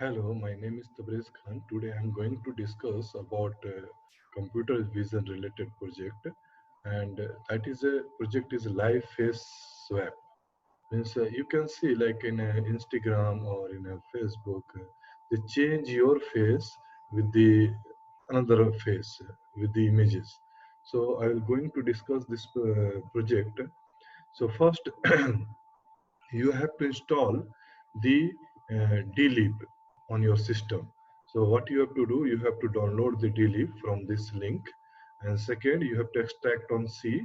Hello, my name is Tabriz Khan. Today I'm going to discuss about computer vision related project, and that is a project is live face swap. Means you can see like in Instagram or in Facebook, they change your face with the another face with the images. So I will going to discuss this project. So first, you have to install the dlib on your system. So what you have to do, you have to download the dlib from this link, and second you have to extract on c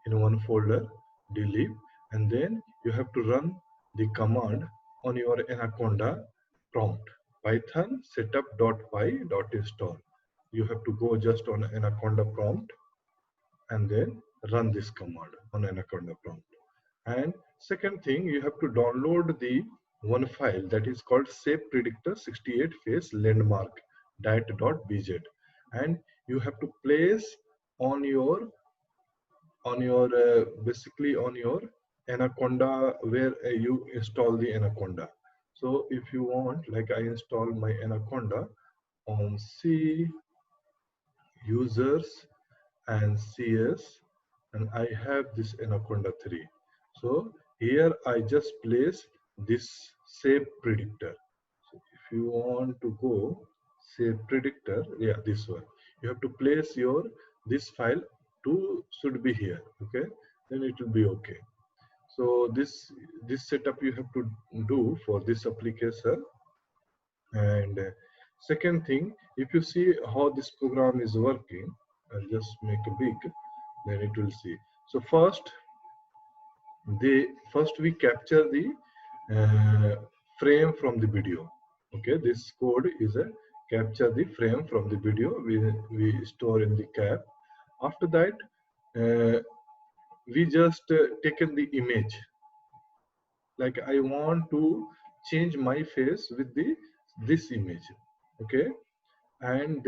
in one folder dlib, and then you have to run the command on your anaconda prompt, python setup.py.install. You have to go just on anaconda prompt and then run this command on anaconda prompt. And second thing, you have to download the one file that is called shape predictor 68 face landmark dat.bz, and you have to place on your basically on your anaconda where you install the anaconda. So if you want, like I install my anaconda on c users and cs, and I have this anaconda 3. So here I just place this shape predictor. So if you want to go shape predictor, yeah, this one, you have to place your this file to should be here. Okay, then it will be okay. So this setup you have to do for this application. And second thing, if you see how this program is working, I'll just make a big, then it will see. So first we capture the uh, frame from the video. Okay, this code is a capture the frame from the video. We store in the cap. After that, uh, we just taken the image. Like I want to change my face with the this image. Okay, and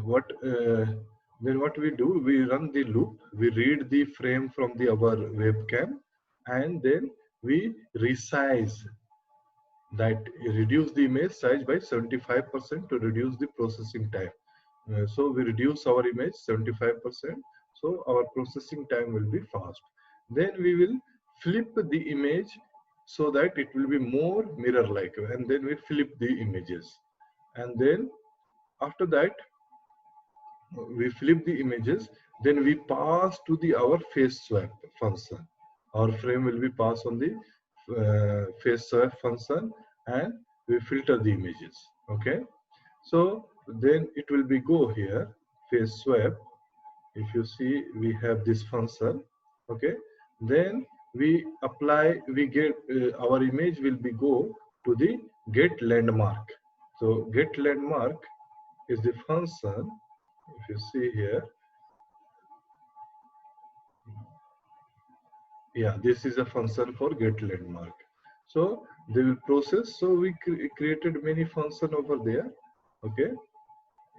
what then what we do, we run the loop, we read the frame from the our webcam, and then we resize that, reduce the image size by 75% to reduce the processing time. So we reduce our image 75%, so our processing time will be fast. Then we will flip the image so that it will be more mirror like, and then we flip the images. And then after that we flip the images, then we pass to the our face swap function. Our frame will be passed on the face swap function, and we filter the images. Okay, so then it will be go here face swap. If you see, we have this function. Okay, then we apply, we get our image will be go to the get landmark. So get landmark is the function. If you see here, yeah, this is a function for get landmark. So they will process. So we created many function over there. Okay,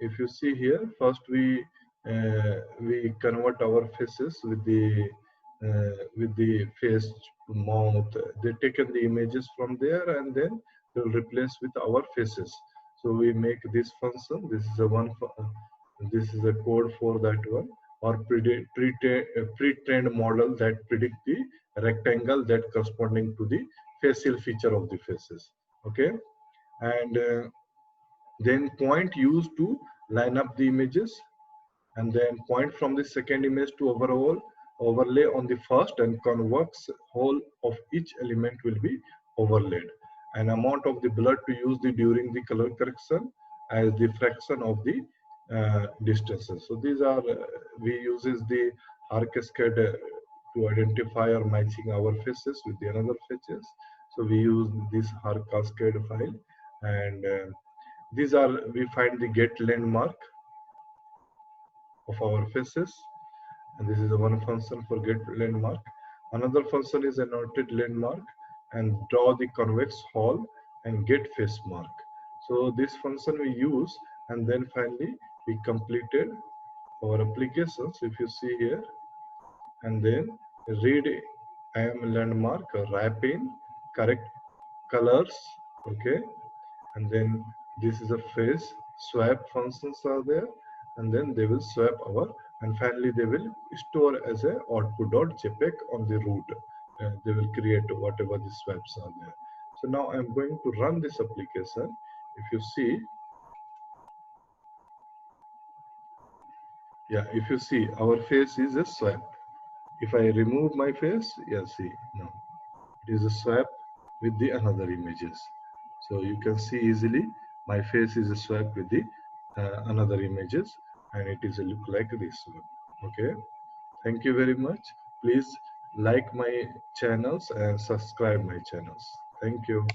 if you see here, first we convert our faces with the face mouth. They taken the images from there, and then they'll replace with our faces. So we make this function. This is a one this is a code for that one, or pre-trained model that predict the rectangle that corresponding to the facial feature of the faces. Okay, and then point used to line up the images, and then point from the second image to overall overlay on the first, and convex whole of each element will be overlaid. An amount of the blur to use the during the color correction as the fraction of the distances. So these are we uses the R cascade to identify or matching our faces with the another faces. So we use this R cascade file, and these are, we find the get landmark of our faces, and this is the one function for get landmark. Another function is annotate landmark and draw the convex hole and get face mark. So this function we use, and then finally we completed our applications. If you see here, and then read I am landmark wrap in correct colors, okay, and then this is a face swap functions are there, and then they will swap our, and finally they will store as a output.jpg on the root. They will create whatever the swaps are there. So now I'm going to run this application. If you see, yeah, if you see, our face is a swap. If I remove my face, yeah, see, no, it is a swap with the another images. So you can see easily my face is a swap with the another images, and it is a look like this one. Okay, thank you very much. Please like my channels and subscribe my channels. Thank you.